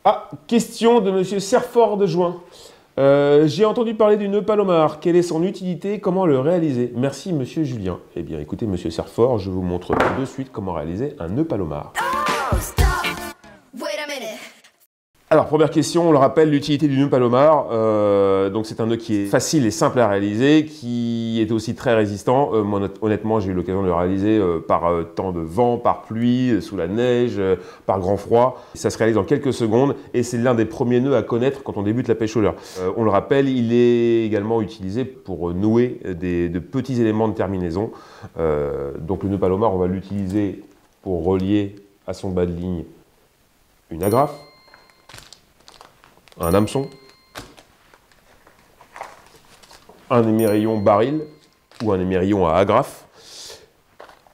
Ah, question de monsieur Serfort de Juin. J'ai entendu parler du nœud Palomar. Quelle est son utilité? Comment le réaliser? Merci, monsieur Julien. Eh bien, écoutez, monsieur Serfort, je vous montre de suite comment réaliser un nœud Palomar. Oh, stop. Wait a minute. Alors, première question, on le rappelle, l'utilité du nœud Palomar. Donc, c'est un nœud qui est facile et simple à réaliser, qui est aussi très résistant. Moi, honnêtement, j'ai eu l'occasion de le réaliser par temps de vent, par pluie, sous la neige, par grand froid. Ça se réalise en quelques secondes et c'est l'un des premiers nœuds à connaître quand on débute la pêche au leurre. On le rappelle, il est également utilisé pour nouer de petits éléments de terminaison. Donc, le nœud Palomar, on va l'utiliser pour relier à son bas de ligne une agrafe, un hameçon, un émerillon baril ou un émerillon à agrafe,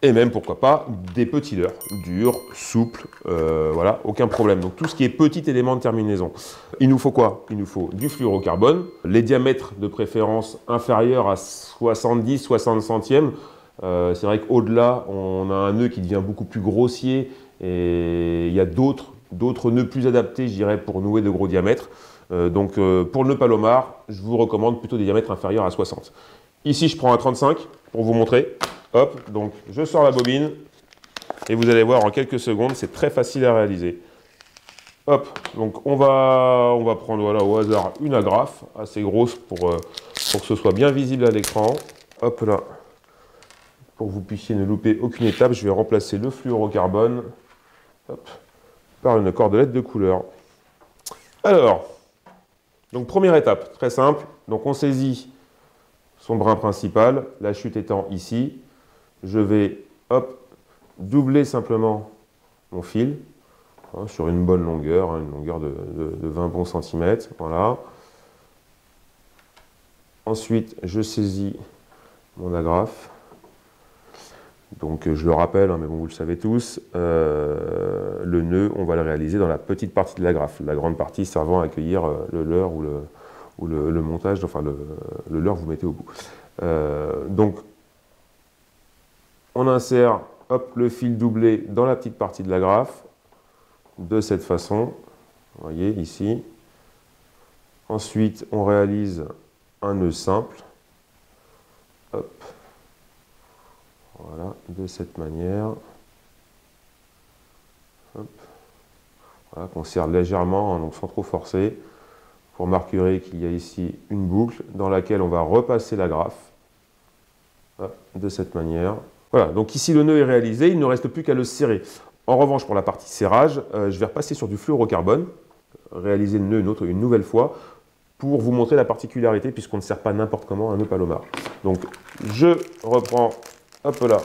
et même, pourquoi pas, des petits leurres, durs, souples, voilà, aucun problème. Donc tout ce qui est petit élément de terminaison. Il nous faut quoi? Il nous faut du fluorocarbone, les diamètres de préférence inférieurs à 70-60 centièmes. C'est vrai qu'au-delà, on a un nœud qui devient beaucoup plus grossier, et il y a d'autres nœuds plus adaptés, je dirais, pour nouer de gros diamètres. Donc pour le nœud Palomar, je vous recommande plutôt des diamètres inférieurs à 60. Ici, je prends un 35 pour vous montrer. Hop, donc je sors la bobine et vous allez voir en quelques secondes, c'est très facile à réaliser. Hop, donc on va prendre voilà, au hasard une agrafe assez grosse pour que ce soit bien visible à l'écran. Hop là, pour que vous puissiez ne louper aucune étape, je vais remplacer le fluorocarbone. Hop, par une cordelette de couleur. Alors, donc première étape, très simple. Donc on saisit son brin principal, la chute étant ici. Je vais, hop, doubler simplement mon fil hein, sur une bonne longueur, hein, une longueur de 20 bons centimètres. Voilà. Ensuite, je saisis mon agrafe. Donc je le rappelle, hein, mais bon, vous le savez tous, le nœud, on va le réaliser dans la petite partie de l'agrafe, la grande partie servant à accueillir le leurre ou le montage, enfin le leurre vous mettez au bout. Donc on insère hop, le fil doublé dans la petite partie de l'agrafe, de cette façon, vous voyez ici. Ensuite, on réalise un nœud simple, hop. Voilà, de cette manière. Hop. Voilà, qu'on serre légèrement, hein, donc sans trop forcer. Pour marquer qu'il y a ici une boucle dans laquelle on va repasser l'agrafe. De cette manière. Voilà, donc ici le nœud est réalisé, il ne reste plus qu'à le serrer. En revanche, pour la partie serrage, je vais repasser sur du fluorocarbone, réaliser le nœud une nouvelle fois, pour vous montrer la particularité, puisqu'on ne serre pas n'importe comment un nœud Palomar. Donc, je reprends. Hop là,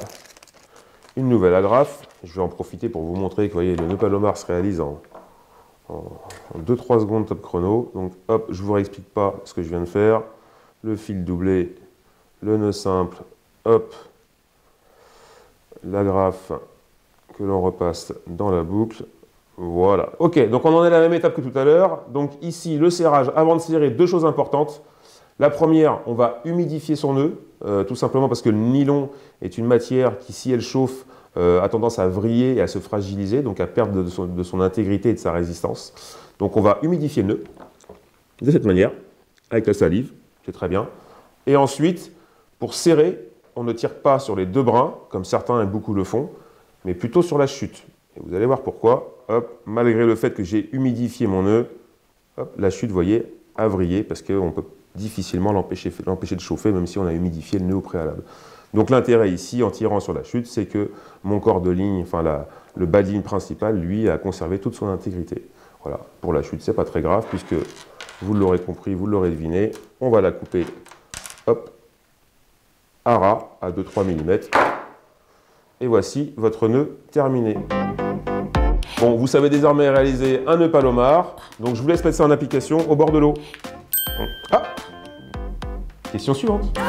une nouvelle agrafe. Je vais en profiter pour vous montrer que vous voyez, le nœud Palomar se réalise en 2-3 secondes top chrono. Donc hop, je ne vous réexplique pas ce que je viens de faire. Le fil doublé, le nœud simple, hop, l'agrafe que l'on repasse dans la boucle. Voilà. Ok, donc on en est à la même étape que tout à l'heure. Donc ici, le serrage, avant de serrer, deux choses importantes. La première, on va humidifier son nœud, tout simplement parce que le nylon est une matière qui, si elle chauffe, a tendance à vriller et à se fragiliser, donc à perdre de son intégrité et de sa résistance. Donc on va humidifier le nœud, de cette manière, avec la salive, c'est très bien. Et ensuite, pour serrer, on ne tire pas sur les deux brins, comme certains et beaucoup le font, mais plutôt sur la chute. Et vous allez voir pourquoi. Hop, malgré le fait que j'ai humidifié mon nœud, hop, la chute, vous voyez, a vrillé, parce qu'on peut difficilement l'empêcher de chauffer, même si on a humidifié le nœud au préalable. Donc l'intérêt ici, en tirant sur la chute, c'est que mon corps de ligne, enfin le bas de ligne principal, lui, a conservé toute son intégrité. Voilà, pour la chute, c'est pas très grave, puisque vous l'aurez compris, vous l'aurez deviné, on va la couper, hop, à ras, à 2-3 mm. Et voici votre nœud terminé. Bon, vous savez désormais réaliser un nœud Palomar, donc je vous laisse mettre ça en application au bord de l'eau. Ah! Question suivante.